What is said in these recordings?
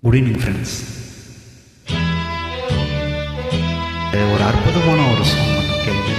Good evening friends. ஒரு அற்புதமான ஒரு சாங் கேளுங்க.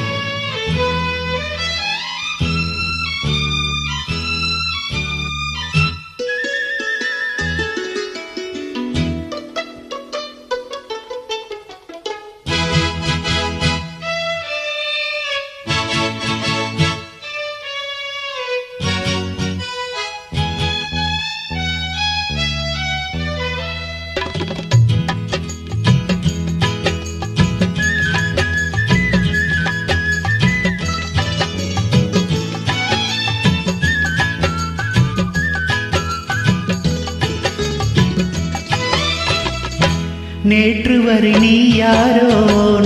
நேற்று வரை நீ யாரோ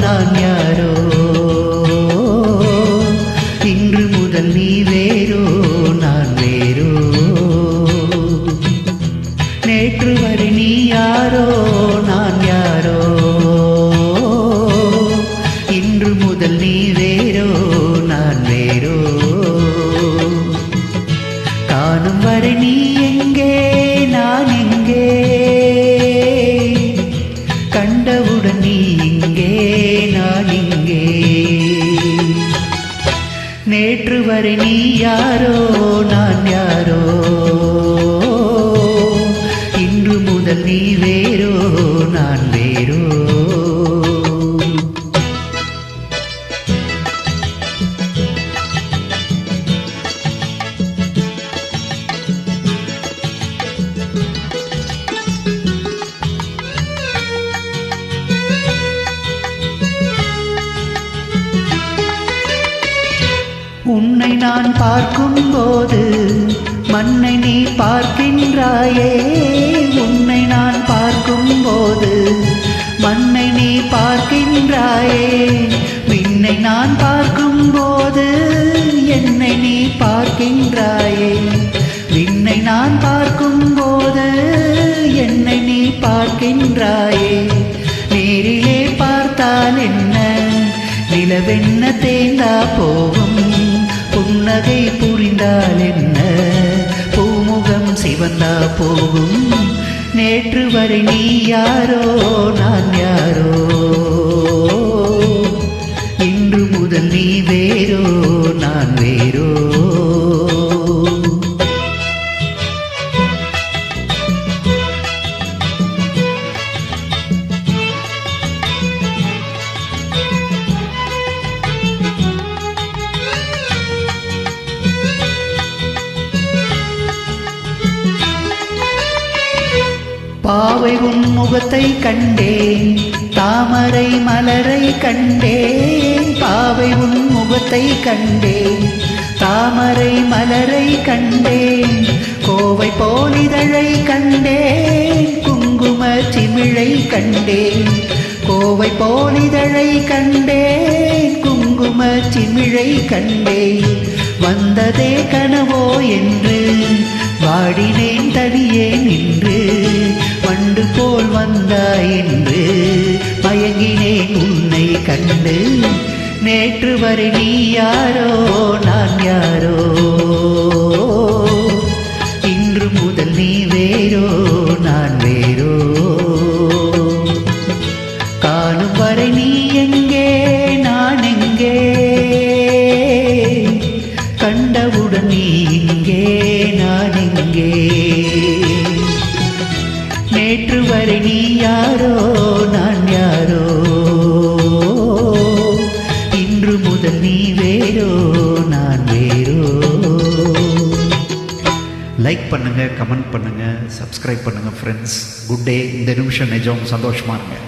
நான் யாரோ, இன்று முதல் நீ வேறோ நான் வேறோ. நேற்று வரை நீ யாரோ நான் யாரோ, இன்று முதல் நீ வேறோ நான் வேறோ. காணும் வரை நீ எங்கே நான் எங்கே, கண்டவுடன் நீ இங்கே நான் இங்கே. நேற்று வரை நீ யாரோ நான் யாரோ, இன்று முதல் நீ வேறோ நான் வேறோ. உன்னை நான் பார்க்கும்போது மண்ணை நீ பார்க்கின்றாயே. உன்னை நான் பார்க்கும்போது மண்ணை நீ பார்க்கின்றாயே. விண்ணை நான் பார்க்கும்போது என்னை நீ பார்க்கின்றாயே. விண்ணை நான் பார்க்கும்போது என்னை நீ பார்க்கின்றாயே. நேரிலே பார்த்தால் என்ன, நிலவென்ன தேய்ந்தா போகும், புன்னகை புரிந்தால் என்ன, பூமுகம் சிவந்தா போகும். நேற்று வரை நீ யாரோ நான் யாரோ, இன்று முதல் நீ வேறோ நான் வேறோ. பாவை உன் முகத்தை கண்டேன், தாமரை மலரை கண்டேன். பாவை உன் முகத்தை கண்டேன், தாமரை மலரை கண்டேன். கோவை போலிதழை கண்டேன், குங்கும சிமிழை கண்டேன். கோவை போலிதழை கண்டேன், குங்கும சிமிழை கண்டேன். வந்ததே கனவோ என்று வாடினேன் தனியே நின்று, வண்டு போல் வந்தாய் என்று மயங்கினேன் உன்னை கண்டு. நேற்று வரை நீ யாரோ நான் யாரோ, இன்று முதல் நீ வேறோ நான் வேறோ. காணும் வரை நீ எங்கே நான் எங்கே, கண்டவுடன் நீ இங்கே நான் இங்கே. நேற்று வரை நீ யாரோ நான் யாரோ, இன்று முதல் நீ வேறோ நான் வேறோ. லைக் பண்ணுங்க, கமெண்ட் பண்ணுங்க, சப்ஸ்கிரைப் பண்ணுங்க ஃப்ரெண்ட்ஸ். Good day. இந்த நிமிஷம் நிஜம் சந்தோஷமா இருங்க.